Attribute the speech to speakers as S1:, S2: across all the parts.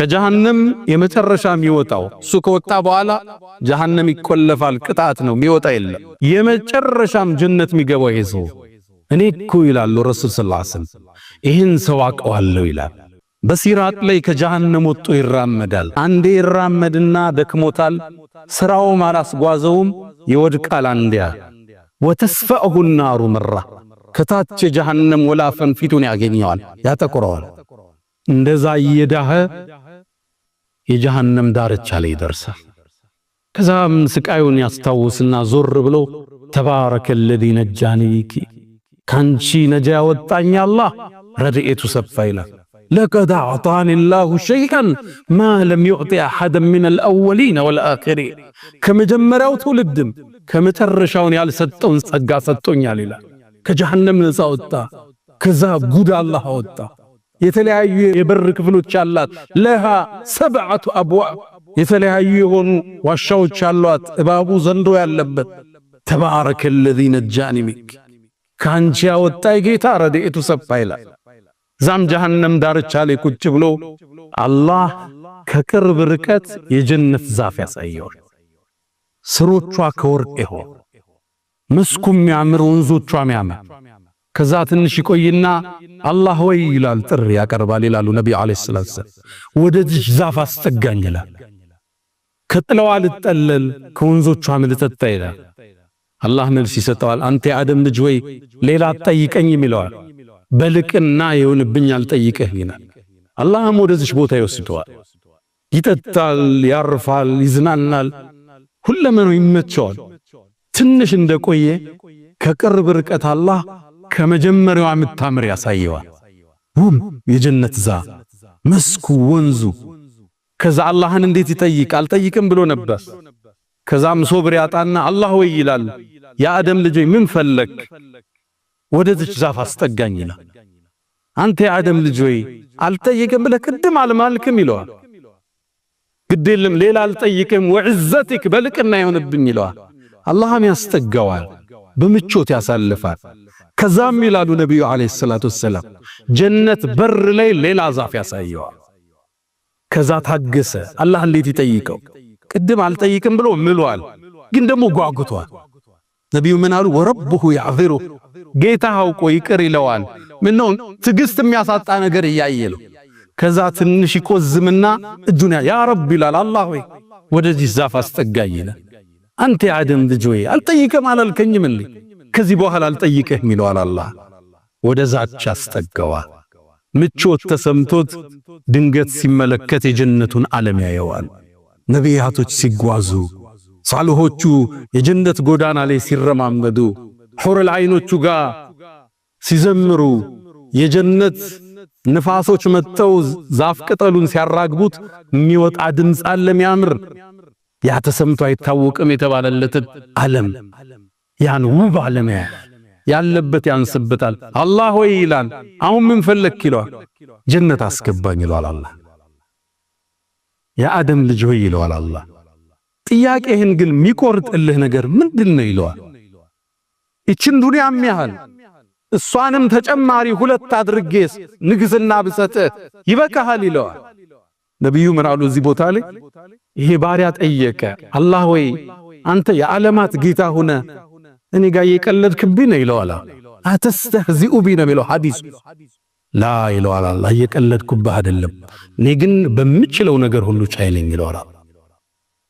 S1: ከጀሃነም የመጨረሻ የሚወጣው እሱ ከወጣ በኋላ ጀሃነም ይቆለፋል፣ ቅጣት ነው፣ የሚወጣ የለም። የመጨረሻም ጀነት የሚገባው ይሄ ሰው እኔ እኮ ይላሉ ረሱል ሰለላሁ ዐለይሂ ወሰለም ይህን ሰው አውቀዋለሁ ይላል። በሲራጥ ላይ ከጀሃነም ወጥቶ ይራመዳል። አንዴ ይራመድና ደክሞታል፣ ስራውም አላስጓዘውም፣ ይወድቃል። አንዲያ ወተስፈአሁ النار መራ ከታች የጀሃነም ወላፈን ፊቱን ያገኘዋል፣ ያጠቁረዋል። እንደዛ እየዳኸ የጀሃነም ዳርቻ ላይ ይደርሳል። ከዛም ስቃዩን ያስታውስና ዞር ብሎ ተባረከ الذي نجاني ካንቺ ነጃ ያወጣኝ አላህ ረድኤቱ ሰፋ ይላል። لقد أعطاني الله شيئا ما لم يعطي أحدا من الأولين والآخرين ከመጀመሪያው ትውልድም ከመጨረሻውን ያልሰጠውን ጸጋ ሰጥቶኛል ይላል። ከጀሃነም ነፃ ወጣ። ከዛ ጉድ አላህ አወጣ። የተለያዩ የበር ክፍሎች አላት። ለሃ ሰብዓቱ አብዋብ የተለያዩ የሆኑ ዋሻዎች አሏት፣ እባቡ ዘንዶ ያለበት። ተባረከ الذي نجاني منك ካንቺ ያወጣኝ ጌታ ረድኤቱ ሰፋ ይላል። ዛም ጀሃነም ዳርቻ ላይ ቁጭ ብሎ አላህ ከቅርብ ርቀት የጀነት ዛፍ ያሳየዋል። ስሮቿ ከወርቅ ይሆን፣ መስኩም ያምር፣ ወንዞቿ ያምር። ከዛ ትንሽ ይቆይና አላህ ወይ ይላል፣ ጥሪ ያቀርባል ይላሉ ነብዩ አለይሂ ሰላቱ ወሰለም። ወደዚህ ዛፍ አስጠጋኝ ይላል። ከጥለዋ ልጠለል ከወንዞቿ ልጠጣ ይላል። አላህ መልስ ይሰጠዋል። አንተ የአደም ልጅ ወይ ሌላ አትጠይቀኝም ይለዋል። በልቅና ይሁንብኛል ጠይቀህ ይላል። አላህም ወደዚህ ቦታ ይወስደዋል። ይጠጣል፣ ያርፋል፣ ይዝናናል፣ ሁለመናው ይመቸዋል። ትንሽ እንደቆየ ከቅርብ ርቀት አላህ ከመጀመሪያው የምታምር ያሳየዋል። የጀነት ዛፍ መስኩ፣ ወንዙ። ከዛ አላህን እንዴት ይጠይቅ? አልጠይቅም ብሎ ነበር። ከዛም ሶብር ያጣና አላህ ወይ ይላል፣ የአደም ልጅ ምን ፈለክ? ወደዚህ ዛፍ አስጠጋኝ ይላል። አንተ የአደም ልጅ ወይ አልጠይቅም ብለህ ቅድም አልማልክም ይለዋል። ግዴለም ሌላ አልጠይቅም ወዕዘቲክ በልቅና ይሆንብኝ ይለዋል። አላህም ያስጠጋዋል፣ በምቾት ያሳልፋል። ከዛም ይላሉ ነብዩ አለይሂ ሰላቱ ወሰለም ጀነት በር ላይ ሌላ ዛፍ ያሳየዋል። ከዛ ታገሰ። አላህ እንዴት ይጠይቀው? ቅድም አልጠይቅም ብሎ ምሏል፣ ግን ደግሞ ጓጉቷል። ነብዩ ምን አሉ? ወረብሁ ያዕذሩ ጌታ አውቆ ይቅር ይለዋል። ምን ነው ትግስት የሚያሳጣ ነገር እያየለው። ከዛ ትንሽ ይቆዝምና እጁን ያ ረብ ይላል። አላህ ወይ ወደዚህ ዛፍ አስጠጋኝ ይላል። አንተ የአደም ልጅ ወይ አልጠይቅም አላልከኝም እንዴ? ከዚህ በኋላ አልጠይቅህም ይለዋል። አላህ ወደዛች አስጠጋዋል። ምቾት ተሰምቶት ድንገት ሲመለከት የጀነቱን ዓለም ያየዋል። ነቢያቶች ሲጓዙ፣ ሷሊሆቹ የጀነት ጎዳና ላይ ሲረማመዱ፣ ሑረል ዐይኖቹ ጋር ሲዘምሩ፣ የጀነት ንፋሶች መጥተው ዛፍ ቅጠሉን ሲያራግቡት የሚወጣ ድምፅ አለ የሚያምር። ያ ተሰምቶ አይታወቅም የተባለለትን ዓለም ያን ውብ ዓለም ያለበት ያንስበታል። አላህ ወይ ይላል። አሁን ምን ፈለክ ይለዋል። ጀነት አስገባኝ ይለዋል። አላህ የአደም ልጅ ሆይ ይለዋል። አላህ ጥያቄህን ግን የሚቆርጥልህ ነገር ምንድነው ይለዋል። እቺን ዱንያም ያህል እሷንም ተጨማሪ ሁለት አድርጌስ ንግስና ብሰጥህ ይበቃሃል ይለዋል። ነብዩ ምን አሉ እዚህ ቦታ ላይ? ይሄ ባሪያ ጠየቀ፣ አላህ ወይ አንተ የዓለማት ጌታ ሆነ እኔ ጋር የቀለድክብኝ ነው ይለዋል። አተስተህዚኡ ቢ ነው የሚለው ሐዲስ። ላ ይለዋል አላህ የቀለድኩብህ አይደለም፣ እኔ ግን በምችለው ነገር ሁሉ ቻይ ነኝ ይለዋል።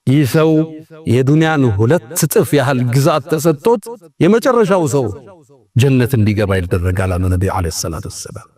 S1: ይህ ሰው የዱንያን ሁለት እጥፍ ያህል ግዛት ተሰጥቶት የመጨረሻው ሰው ጀነት እንዲገባ ይደረጋል አሉ ነብዩ አለይሂ ሰላቱ ወሰላም።